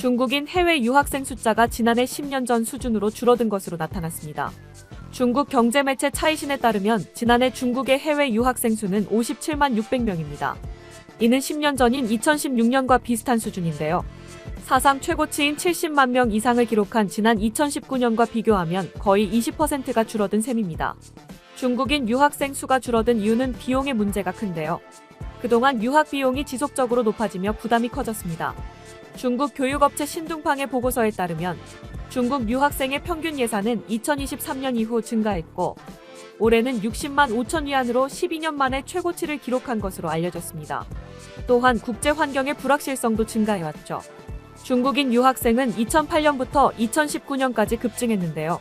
중국인 해외 유학생 숫자가 지난해 10년 전 수준으로 줄어든 것으로 나타났습니다. 중국 경제매체 차이신에 따르면 지난해 중국의 해외 유학생 수는 57만 600명입니다. 이는 10년 전인 2016년과 비슷한 수준인데요. 사상 최고치인 70만 명 이상을 기록한 지난 2019년과 비교하면 거의 20%가 줄어든 셈입니다. 중국인 유학생 수가 줄어든 이유는 비용의 문제가 큰데요. 그동안 유학 비용이 지속적으로 높아지며 부담이 커졌습니다. 중국 교육업체 신둥팡의 보고서에 따르면 중국 유학생의 평균 예산은 2023년 이후 증가했고 올해는 60만 5천 위안으로 12년 만에 최고치를 기록한 것으로 알려졌습니다. 또한 국제 환경의 불확실성도 증가해왔죠. 중국인 유학생은 2008년부터 2019년까지 급증했는데요.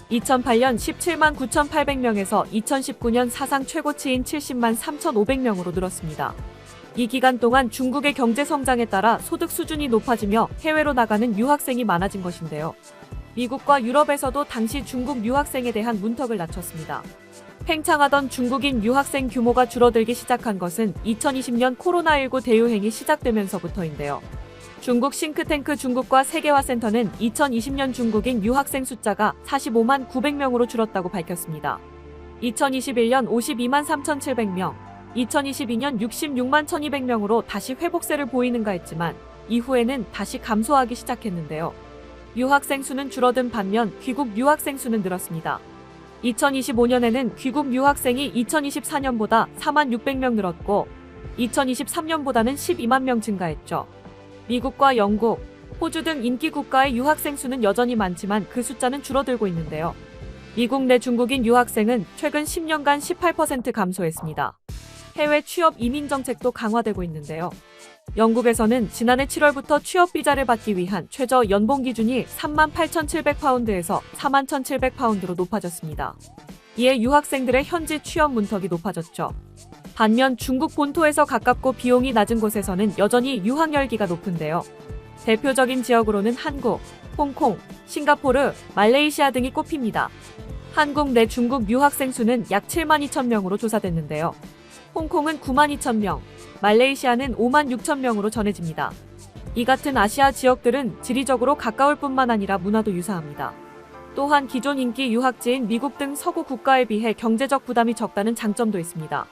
2008년 17만 9,800명에서 2019년 사상 최고치인 70만 3,500명으로 늘었습니다. 이 기간 동안 중국의 경제 성장에 따라 소득 수준이 높아지며 해외로 나가는 유학생이 많아진 것인데요. 미국과 유럽에서도 당시 중국 유학생에 대한 문턱을 낮췄습니다. 팽창하던 중국인 유학생 규모가 줄어들기 시작한 것은 2020년 코로나19 대유행이 시작되면서부터인데요. 중국 싱크탱크 중국과 세계화센터는 2020년 중국인 유학생 숫자가 45만 900명으로 줄었다고 밝혔습니다. 2021년 52만 3,700명, 2022년 66만 1,200명으로 다시 회복세를 보이는가 했지만 이후에는 다시 감소하기 시작했는데요. 유학생 수는 줄어든 반면 귀국 유학생 수는 늘었습니다. 2025년에는 귀국 유학생이 2024년보다 4만 600명 늘었고 2023년보다는 12만 명 증가했죠. 미국과 영국, 호주 등 인기 국가의 유학생 수는 여전히 많지만 그 숫자는 줄어들고 있는데요. 미국 내 중국인 유학생은 최근 10년간 18% 감소했습니다. 해외 취업 이민 정책도 강화되고 있는데요. 영국에서는 지난해 7월부터 취업 비자를 받기 위한 최저 연봉 기준이 38,700파운드에서 41,700파운드로 높아졌습니다. 이에 유학생들의 현지 취업 문턱이 높아졌죠. 반면 중국 본토에서 가깝고 비용이 낮은 곳에서는 여전히 유학 열기가 높은데요. 대표적인 지역으로는 한국, 홍콩, 싱가포르, 말레이시아 등이 꼽힙니다. 한국 내 중국 유학생 수는 약 7만 2천 명으로 조사됐는데요. 홍콩은 9만 2천 명, 말레이시아는 5만 6천 명으로 전해집니다. 이 같은 아시아 지역들은 지리적으로 가까울 뿐만 아니라 문화도 유사합니다. 또한 기존 인기 유학지인 미국 등 서구 국가에 비해 경제적 부담이 적다는 장점도 있습니다.